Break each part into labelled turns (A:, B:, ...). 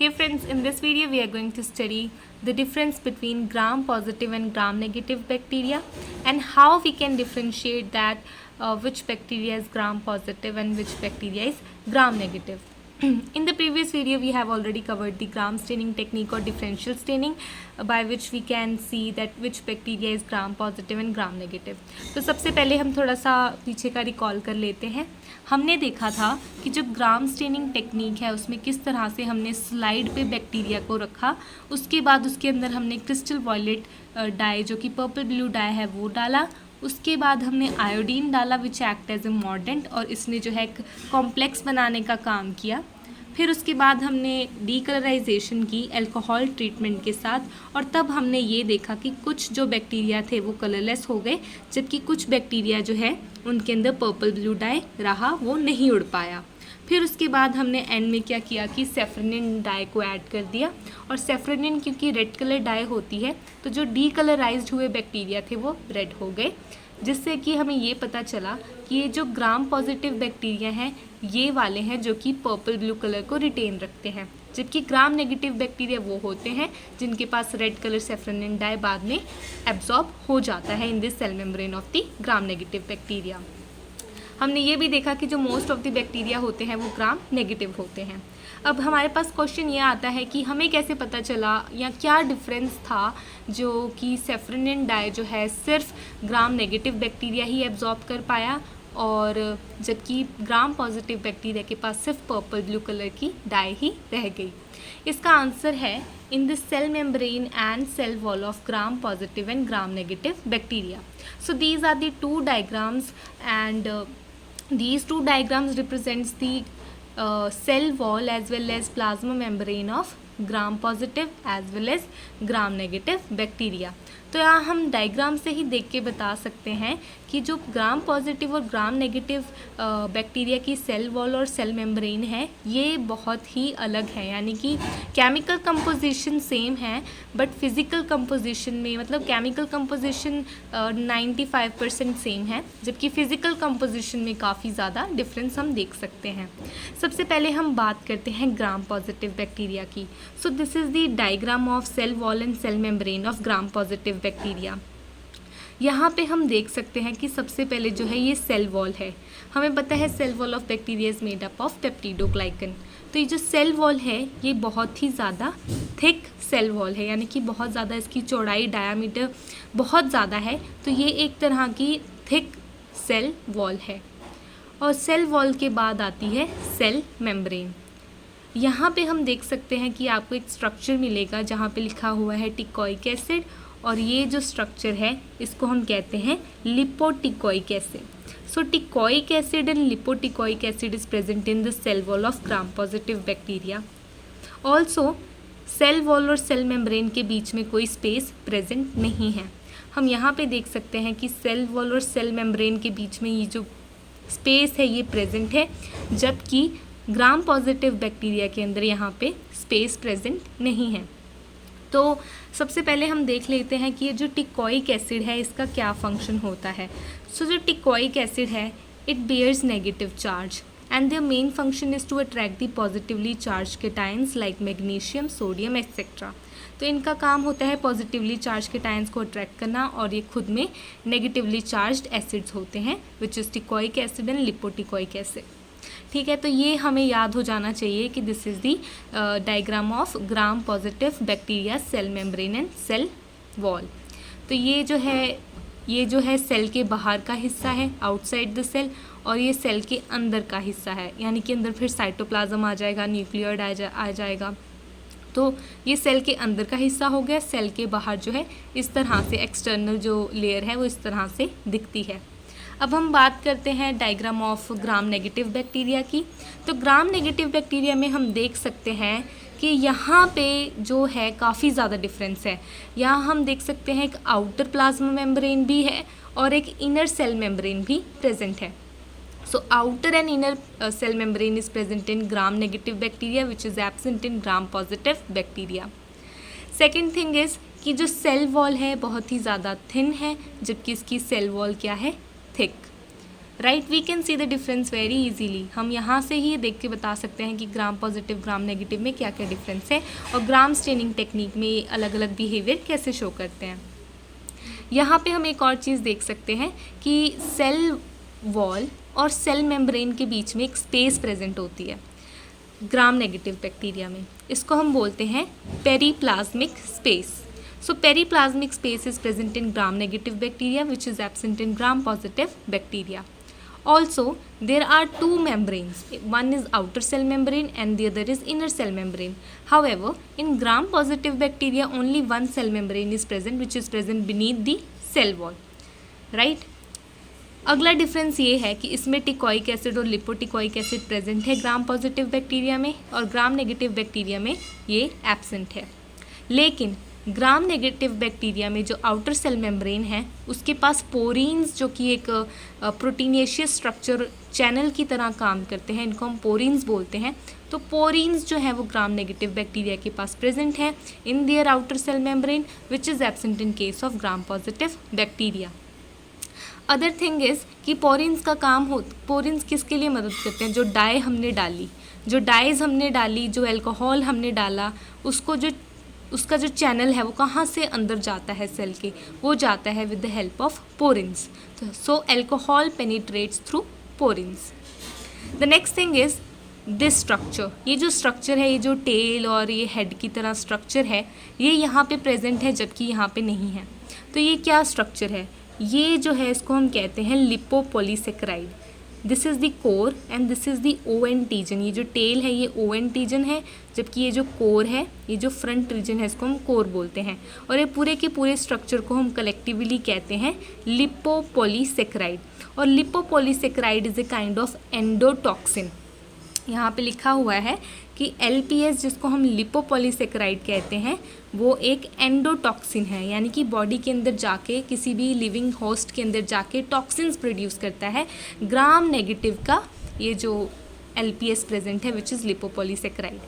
A: Hey friends, in this video we are going to study the difference between gram-positive and gram-negative bacteria and how we can differentiate that which bacteria is gram-positive and which bacteria is gram-negative. In the previous video we have already covered the gram staining technique or differential staining by which we can see that which bacteria is gram positive and gram negative. तो सबसे पहले हम थोड़ा सा पीछे का recall कर लेते हैं. हमने देखा था कि जो ग्राम स्टेनिंग टेक्निक है उसमें किस तरह से हमने स्लाइड पे बैक्टीरिया को रखा, उसके बाद उसके अंदर हमने क्रिस्टल वॉयलेट डाई जो कि पर्पल ब्लू डाई है वो डाला, उसके बाद हमने आयोडीन डाला which act as a mordant और इसने जो है एक कॉम्प्लेक्स बनाने का काम किया. फिर उसके बाद हमने डीकलराइजेशन की अल्कोहल ट्रीटमेंट के साथ और तब हमने ये देखा कि कुछ जो बैक्टीरिया थे वो कलरलेस हो गए जबकि कुछ बैक्टीरिया जो है उनके अंदर पर्पल ब्लू डाई रहा, वो नहीं उड़ पाया. फिर उसके बाद हमने एंड में क्या किया कि सेफ्रोनिन डाई को ऐड कर दिया और सेफ्रोनिन क्योंकि रेड कलर डाई होती है तो जो डीकलराइज्ड हुए बैक्टीरिया थे वो रेड हो गए, जिससे कि हमें ये पता चला कि ये जो ग्राम पॉजिटिव बैक्टीरिया हैं ये वाले हैं जो कि पर्पल ब्लू कलर को रिटेन रखते हैं, जबकि ग्राम नेगेटिव बैक्टीरिया वो होते हैं जिनके पास रेड कलर सेफ्रोनिन डाई बाद में एब्जॉर्ब हो जाता है in this cell membrane of the gram negative bacteria. हमने ये भी देखा कि जो मोस्ट ऑफ द बैक्टीरिया होते हैं वो ग्राम नेगेटिव होते हैं. अब हमारे पास क्वेश्चन ये आता है कि हमें कैसे पता चला या क्या डिफरेंस था जो कि सेफ्रोनिन डाई जो है सिर्फ ग्राम नेगेटिव बैक्टीरिया ही एब्जॉर्ब कर पाया और जबकि ग्राम पॉजिटिव बैक्टीरिया के पास सिर्फ पर्पल ब्लू कलर की डाई ही रह गई. इसका आंसर है in the cell membrane and cell wall of gram positive and gram negative bacteria. So these are the two diagrams and these two diagrams represents the cell wall as well as plasma membrane of gram positive as well as gram negative bacteria. तो यहाँ हम diagram से ही देख के बता सकते हैं कि जो ग्राम पॉजिटिव और ग्राम नेगेटिव बैक्टीरिया की सेल वॉल और सेल मेम्ब्रेन है ये बहुत ही अलग है, यानी कि केमिकल कंपोजिशन सेम है बट फिज़िकल कंपोजिशन में मतलब केमिकल कंपोजिशन 95% सेम है जबकि फ़िज़िकल कंपोजिशन में काफ़ी ज़्यादा डिफरेंस हम देख सकते हैं. सबसे पहले हम बात करते हैं ग्राम पॉजिटिव बैक्टीरिया की. So this is the diagram of cell wall and cell membrane of gram positive bacteria. यहाँ पे हम देख सकते हैं कि सबसे पहले जो है ये सेल वॉल है. हमें पता है cell wall of bacteria is made up of peptidoglycan. तो ये जो सेल वॉल है ये बहुत ही ज़्यादा थिक सेल वॉल है, यानी कि बहुत ज़्यादा इसकी चौड़ाई डायामीटर बहुत ज़्यादा है. तो ये एक तरह की थिक सेल वॉल है और सेल वॉल के बाद आती है सेल मेम्ब्रेन. यहाँ पे हम देख सकते हैं कि आपको एक स्ट्रक्चर मिलेगा जहाँ पे लिखा हुआ है टिकोइक एसिड और ये जो स्ट्रक्चर है इसको हम कहते हैं lipoteichoic acid. So teichoic acid and lipoteichoic acid is present in the cell wall of gram positive bacteria. Also cell wall और सेल मेम्ब्रेन के बीच में कोई स्पेस प्रेजेंट नहीं है. हम यहाँ पे देख सकते हैं कि सेल वॉल और सेल मेम्ब्रेन के बीच में ये जो स्पेस है ये प्रेजेंट है जबकि ग्राम पॉजिटिव बैक्टीरिया के अंदर यहाँ पे स्पेस प्रेजेंट नहीं है. तो सबसे पहले हम देख लेते हैं कि ये जो टिकोइक एसिड है इसका क्या फंक्शन होता है. सो जो टिकोइक एसिड है it bears negative charge and their main function is to attract the positively charged cations like magnesium, sodium etcetera. तो इनका काम होता है पॉजिटिवली चार्ज केटायंस को अट्रैक्ट करना और ये खुद में नेगेटिवली चार्ज्ड एसिड्स होते हैं which is teichoic acid and lipoteichoic acid. ठीक है, तो ये हमें याद हो जाना चाहिए कि this is the diagram of gram positive bacteria cell membrane and cell wall. तो ये जो है सेल के बाहर का हिस्सा है आउटसाइड द सेल और ये सेल के अंदर का हिस्सा है, यानी कि अंदर फिर साइटोप्लाज्म आ जाएगा, न्यूक्लियोइड आ जाएगा. तो ये सेल के अंदर का हिस्सा हो गया. सेल के बाहर जो है इस तरह से एक्सटर्नल जो लेयर है वो इस तरह से दिखती है. अब हम बात करते हैं diagram of gram negative bacteria की. तो ग्राम नेगेटिव बैक्टीरिया में हम देख सकते हैं कि यहाँ पे जो है काफ़ी ज़्यादा डिफरेंस है. यहाँ हम देख सकते हैं एक आउटर प्लाज्मा मेम्ब्रेन भी है और एक इनर सेल मेम्ब्रेन भी प्रेजेंट है. So outer and inner cell membrane is present in gram negative bacteria which is absent in gram positive bacteria. Second thing is कि जो सेल वॉल है बहुत ही ज़्यादा थिन है जबकि इसकी सेल वॉल क्या है, thick. Right, we can see the difference very easily. हम यहाँ से ही देख के बता सकते हैं कि ग्राम पॉजिटिव ग्राम नेगेटिव में क्या क्या डिफरेंस है और ग्राम स्टेनिंग टेक्निक में ये अलग अलग बिहेवियर कैसे शो करते हैं। यहाँ पे हम एक और चीज़ देख सकते हैं कि सेल वॉल और सेल मेम्ब्रेन के बीच में एक स्पेस प्रेजेंट होती है ग्राम नेगेटिव बैक्टीरिया में। इसको हम बोलते हैं periplasmic space. So periplasmic space is present in gram-negative bacteria, which is absent in gram-positive bacteria. Also, there are two membranes. One is outer cell membrane and the other is inner cell membrane. However, in gram-positive bacteria, only one cell membrane is present, which is present beneath the cell wall. Right? अगला difference ये है कि इसमें टिकॉइक acid और लिपोटिकॉइक acid present है ग्राम positive bacteria में और gram negative bacteria में ये एब्सेंट है। लेकिन ग्राम नेगेटिव बैक्टीरिया में जो आउटर सेल मेम्ब्रेन है उसके पास पोरीन्स, जो कि एक प्रोटीनेशियस स्ट्रक्चर चैनल की तरह काम करते हैं, इनको हम पोरीन्स बोलते हैं। तो पोरीन्स जो है वो ग्राम नेगेटिव बैक्टीरिया के पास प्रेजेंट है in their outer cell membrane, which is absent in case of gram positive bacteria. Other thing is कि पोरीन्स का काम हो, पोरीन्स किसके लिए मदद करते हैं? जो डाई हमने डाली, जो डाइज हमने डाली, जो अल्कोहल हमने डाला, उसका जो चैनल है वो कहाँ से अंदर जाता है सेल के, वो जाता है with the help of porins. So alcohol penetrates through porins. The next thing is this structure. ये जो स्ट्रक्चर है, ये जो टेल और ये हेड की तरह स्ट्रक्चर है, ये यहाँ पे प्रेजेंट है जबकि यहाँ पे नहीं है। तो ये क्या स्ट्रक्चर है? ये जो है इसको हम कहते हैं lipopolysaccharide. This is the core and this is the O antigen. ये जो टेल है ये ओ एंटीजन है, जबकि ये जो कोर है, ये जो फ्रंट रीजन है, इसको हम कोर बोलते हैं। और ये पूरे के पूरे स्ट्रक्चर को हम कलेक्टिवली कहते हैं लिपोपॉलीसेकेराइड। और lipopolysaccharide is a kind of endotoxin. यहाँ पे लिखा हुआ है कि LPS, जिसको हम लिपोपॉलीसेकेराइड कहते हैं, वो एक एंडोटॉक्सिन है, यानी कि बॉडी के अंदर जाके, किसी भी लिविंग होस्ट के अंदर जाके टॉक्सिन्स प्रोड्यूस करता है। ग्राम नेगेटिव का ये जो LPS प्रेजेंट है, which is lipopolysaccharide.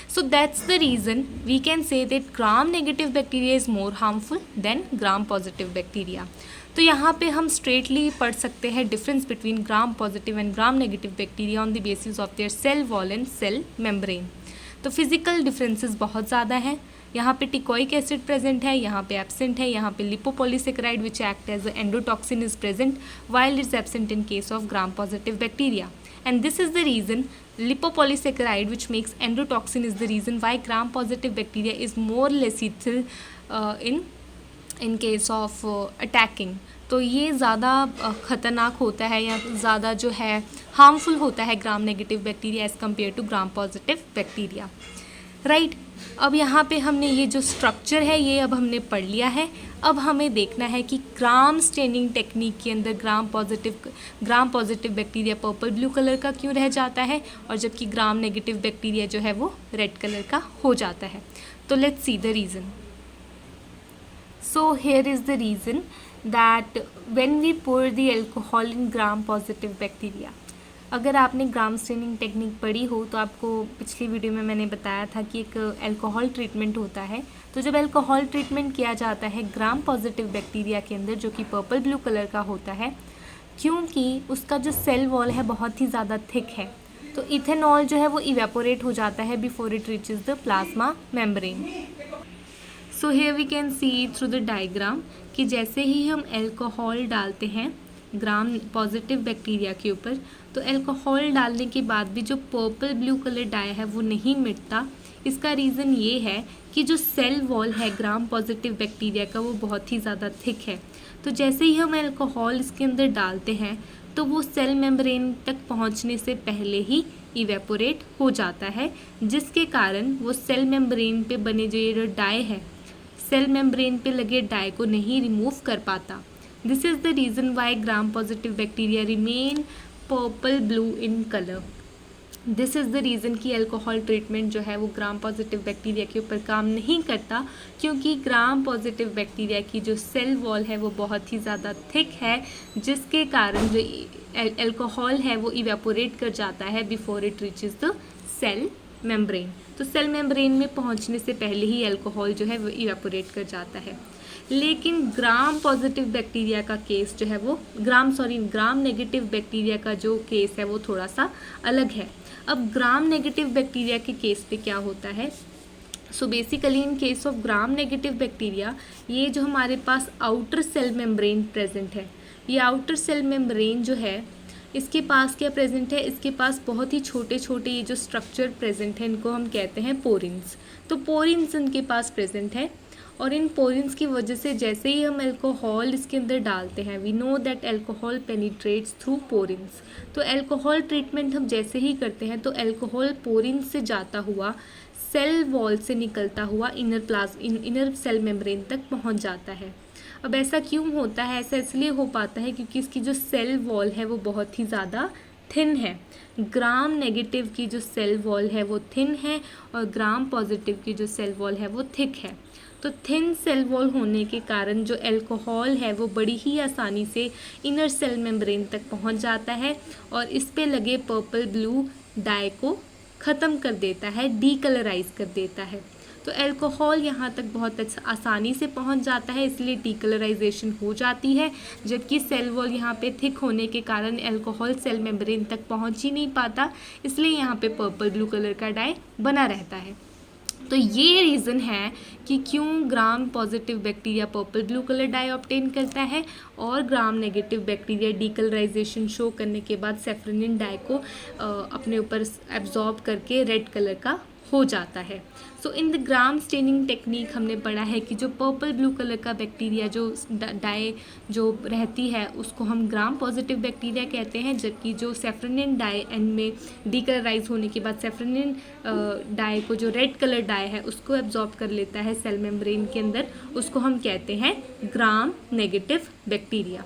A: So that's the reason we can say that gram-negative bacteria is more harmful than gram-positive bacteria. तो यहाँ पे हम स्ट्रेटली पढ़ सकते हैं difference between gram positive and gram negative bacteria on the basis of their cell wall and cell membrane. तो physical differences बहुत ज़्यादा हैं। यहाँ पे टिकॉइक एसिड प्रेजेंट है, यहाँ पे एब्सेंट है। यहाँ पे lipopolysaccharide which act as endotoxin is present while is absent in case of gram positive bacteria. And this is the reason lipopolysaccharide, which makes endotoxin, is the reason why gram-positive bacteria is more lethal in case of attacking. तो ये ज़्यादा ख़तरनाक होता है या ज़्यादा जो है हार्मफुल होता है gram negative bacteria as compare to gram positive bacteria. Right, अब यहाँ पे हमने ये जो स्ट्रक्चर है ये अब हमने पढ़ लिया है। अब हमें देखना है कि ग्राम स्टेनिंग टेक्निक के अंदर ग्राम positive bacteria purple blue colour का क्यों रह जाता है और जबकि ग्राम नेगेटिव बैक्टीरिया जो है वो रेड कलर का हो जाता है। तो let's see the reason. So here is the reason that when we pour the alcohol in gram positive bacteria. अगर आपने ग्राम स्टेनिंग टेक्निक पढ़ी हो तो आपको पिछली वीडियो में मैंने बताया था कि एक अल्कोहल ट्रीटमेंट होता है। तो जब अल्कोहल ट्रीटमेंट किया जाता है ग्राम पॉजिटिव बैक्टीरिया के अंदर, जो कि पर्पल ब्लू कलर का होता है, क्योंकि उसका जो सेल वॉल है बहुत ही ज़्यादा थिक है, तो इथेनॉल जो है वो इवेपोरेट हो जाता है before it reaches the plasma membrane. So here we can see through the diagram कि जैसे ही हम अल्कोहल डालते हैं ग्राम पॉजिटिव बैक्टीरिया के ऊपर, तो अल्कोहल डालने के बाद भी जो पर्पल ब्लू कलर डाई है वो नहीं मिटता। इसका रीज़न ये है कि जो सेल वॉल है ग्राम पॉजिटिव बैक्टीरिया का वो बहुत ही ज़्यादा थिक है। तो जैसे ही हम अल्कोहल इसके अंदर डालते हैं तो वो सेल मेम्ब्रेन तक पहुंचने से पहले ही इवेपोरेट हो जाता है, जिसके कारण वो सेल मेम्ब्रेन पे बने जो डाई है, सेल मेम्ब्रेन पे लगे डाई को नहीं रिमूव कर पाता। This is the reason why gram positive bacteria remain purple blue in colour. This is the reason कि अल्कोहल ट्रीटमेंट जो है वो ग्राम पॉजिटिव बैक्टीरिया के ऊपर काम नहीं करता, क्योंकि ग्राम पॉजिटिव बैक्टीरिया की जो सेल वॉल है वो बहुत ही ज़्यादा थिक है, जिसके कारण जो अल्कोहल है वो इवेपोरेट कर जाता है before it reaches the cell membrane. तो सेल मेम्ब्रेन में पहुंचने से पहले ही अल्कोहल जो है वो इवेपोरेट कर जाता है। लेकिन ग्राम पॉजिटिव बैक्टीरिया का केस जो है वो ग्राम नेगेटिव बैक्टीरिया का जो केस है वो थोड़ा सा अलग है। अब ग्राम नेगेटिव बैक्टीरिया के केस पे क्या होता है? So basically in case of gram negative bacteria, ये जो हमारे पास आउटर सेल मेम्ब्रेन प्रेजेंट है, ये आउटर सेल मेम्ब्रेन जो है इसके पास क्या प्रेजेंट है? इसके पास बहुत ही छोटे छोटे ये जो स्ट्रक्चर प्रेजेंट है इनको हम कहते हैं पोरिन्स। तो पोरिन्स इनके पास प्रेजेंट है और इन पोरिन्स की वजह से जैसे ही हम अल्कोहल इसके अंदर डालते हैं, we know that alcohol penetrates through porins. तो अल्कोहल ट्रीटमेंट हम जैसे ही करते हैं तो अल्कोहल पोरिन्स से जाता हुआ सेल वॉल से निकलता हुआ इनर सेल मेम्ब्रेन तक पहुंच जाता है। अब ऐसा क्यों होता है? ऐसा इसलिए हो पाता है क्योंकि इसकी जो सेल वॉल है वो बहुत ही ज़्यादा थिन है। ग्राम नेगेटिव की जो सेल वॉल है वो थिन है और ग्राम पॉजिटिव की जो सेल वॉल है वो थिक है। तो थिन सेल वॉल होने के कारण जो अल्कोहल है वो बड़ी ही आसानी से इनर सेल मेम्ब्रेन तक पहुंच जाता है और इस पे लगे पर्पल ब्लू डाई को ख़त्म कर देता है, डीकलराइज कर देता है। तो अल्कोहल यहाँ तक बहुत आसानी से पहुँच जाता है, इसलिए डीकलराइजेशन हो जाती है, जबकि सेल वॉल यहाँ पे थिक होने के कारण अल्कोहल सेल मेम्ब्रेन तक पहुँच ही नहीं पाता, इसलिए यहाँ पे पर्पल ब्लू कलर का डाई बना रहता है। तो ये रीज़न है कि क्यों gram positive bacteria purple blue colour dye obtain करता है और gram negative bacteria decolourisation show करने के बाद सेफ्रोनिन डाई को अपने ऊपर एब्जॉर्ब करके रेड कलर का हो जाता है। So in the gram staining technique हमने पढ़ा है कि जो पर्पल ब्लू कलर का बैक्टीरिया जो डाई जो रहती है उसको हम ग्राम पॉजिटिव बैक्टीरिया कहते हैं, जबकि जो सेफ्रोनिन डाई एंड में डीकलराइज होने के बाद सेफ्रोनिन डाई को जो रेड कलर डाई है उसको एब्जॉर्ब कर लेता है सेल मेम्ब्रेन के अंदर, उसको हम कहते हैं ग्राम नेगेटिव बैक्टीरिया।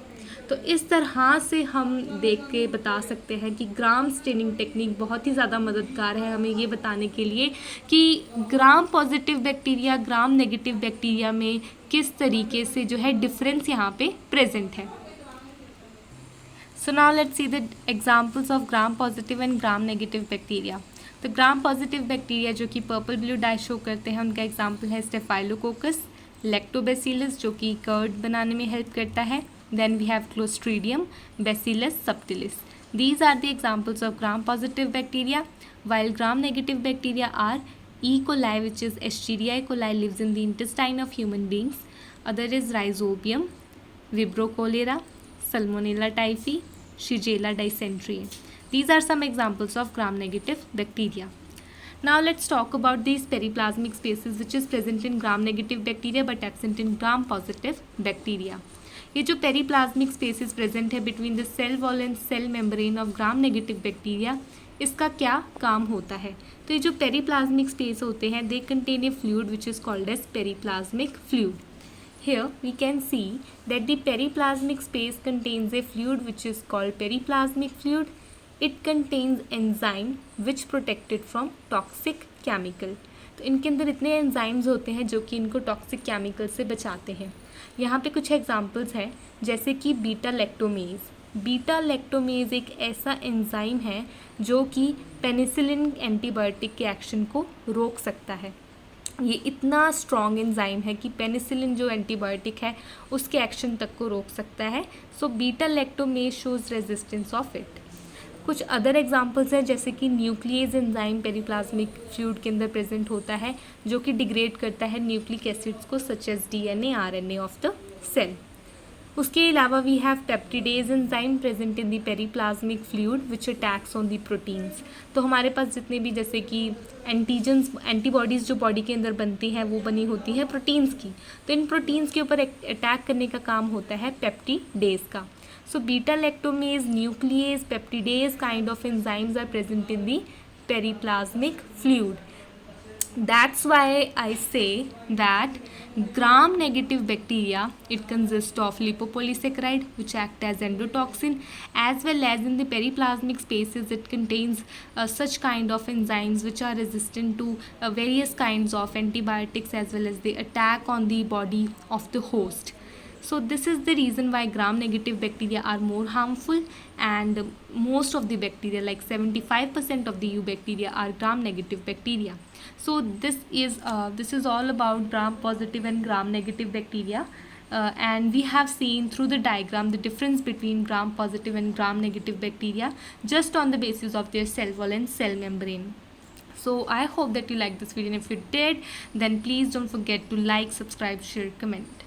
A: तो इस तरह से हम देख के बता सकते हैं कि ग्राम स्टेनिंग टेक्निक बहुत ही ज़्यादा मददगार है हमें ये बताने के लिए कि ग्राम पॉजिटिव बैक्टीरिया ग्राम नेगेटिव बैक्टीरिया में किस तरीके से जो है डिफरेंस यहाँ पे प्रेजेंट है। So now let's see the examples of gram positive and gram negative bacteria. तो ग्राम पॉजिटिव बैक्टीरिया जो कि पर्पल ब्लू डाई शो करते हैं उनका एग्जाम्पल है स्टेफाइलोकोकस, लैक्टोबैसिलस जो कि कर्ड बनाने में हेल्प करता है, then we have Clostridium, Bacillus subtilis. These are the examples of gram-positive bacteria, while gram-negative bacteria are E. coli, which is Escherichia coli, lives in the intestine of human beings. Other is Rhizobium, Vibrio cholera, Salmonella typhi, Shigella dysentery. These are some examples of gram-negative bacteria. Now let's talk about these periplasmic spaces which is present in gram-negative bacteria but absent in gram-positive bacteria. ये जो periplasmic spaces present है between the cell wall and cell membrane of gram negative bacteria, इसका क्या काम होता है? तो ये जो पेरीप्लाज्मिक स्पेस होते हैं they contain a fluid which is called as periplasmic fluid. Here we can see that the periplasmic space contains a fluid which is called periplasmic fluid. It contains enzyme which protected from toxic chemical. तो इनके अंदर इतने enzymes होते हैं जो कि इनको toxic chemical से बचाते हैं. यहाँ पे कुछ एग्जांपल्स हैं जैसे कि बीटा लैक्टोमेज. बीटा लैक्टोमेज एक ऐसा एंजाइम है जो कि पेनिसिलिन एंटीबायोटिक के एक्शन को रोक सकता है. ये इतना स्ट्रॉन्ग एंजाइम है कि पेनिसिलिन जो एंटीबायोटिक है उसके एक्शन तक को रोक सकता है. So beta lactamase shows resistance of it. कुछ अदर एग्जांपल्स हैं जैसे कि न्यूक्लियस एंजाइम पेरीप्लाज्मिक फ्लूइड के अंदर प्रेजेंट होता है जो कि डिग्रेड करता है न्यूक्लिक एसिड्स को such as DNA RNA of the cell. उसके अलावा we have peptidase enzyme present in the periplasmic fluid which attacks on the proteins. तो हमारे पास जितने भी जैसे कि एंटीबॉडीज़ जो बॉडी के अंदर बनती हैं वो बनी होती है प्रोटीन्स की. तो इन प्रोटीन्स के ऊपर अटैक करने का काम होता है पेप्टिडेज का. So beta lactamase, nuclease, peptidase kind of enzymes are present in the periplasmic fluid. That's why I say that gram-negative bacteria, it consists of lipopolysaccharide which act as endotoxin, as well as in the periplasmic spaces it contains such kind of enzymes which are resistant to various kinds of antibiotics as well as the attack on the body of the host. So this is the reason why gram negative bacteria are more harmful, and most of the bacteria, like 75% of the U bacteria, are gram negative bacteria. So this is all about gram positive and gram negative bacteria. And we have seen through the diagram the difference between gram positive and gram negative bacteria just on the basis of their cell wall and cell membrane. So I hope that you liked this video, and if you did, then please don't forget to like, subscribe, share, comment.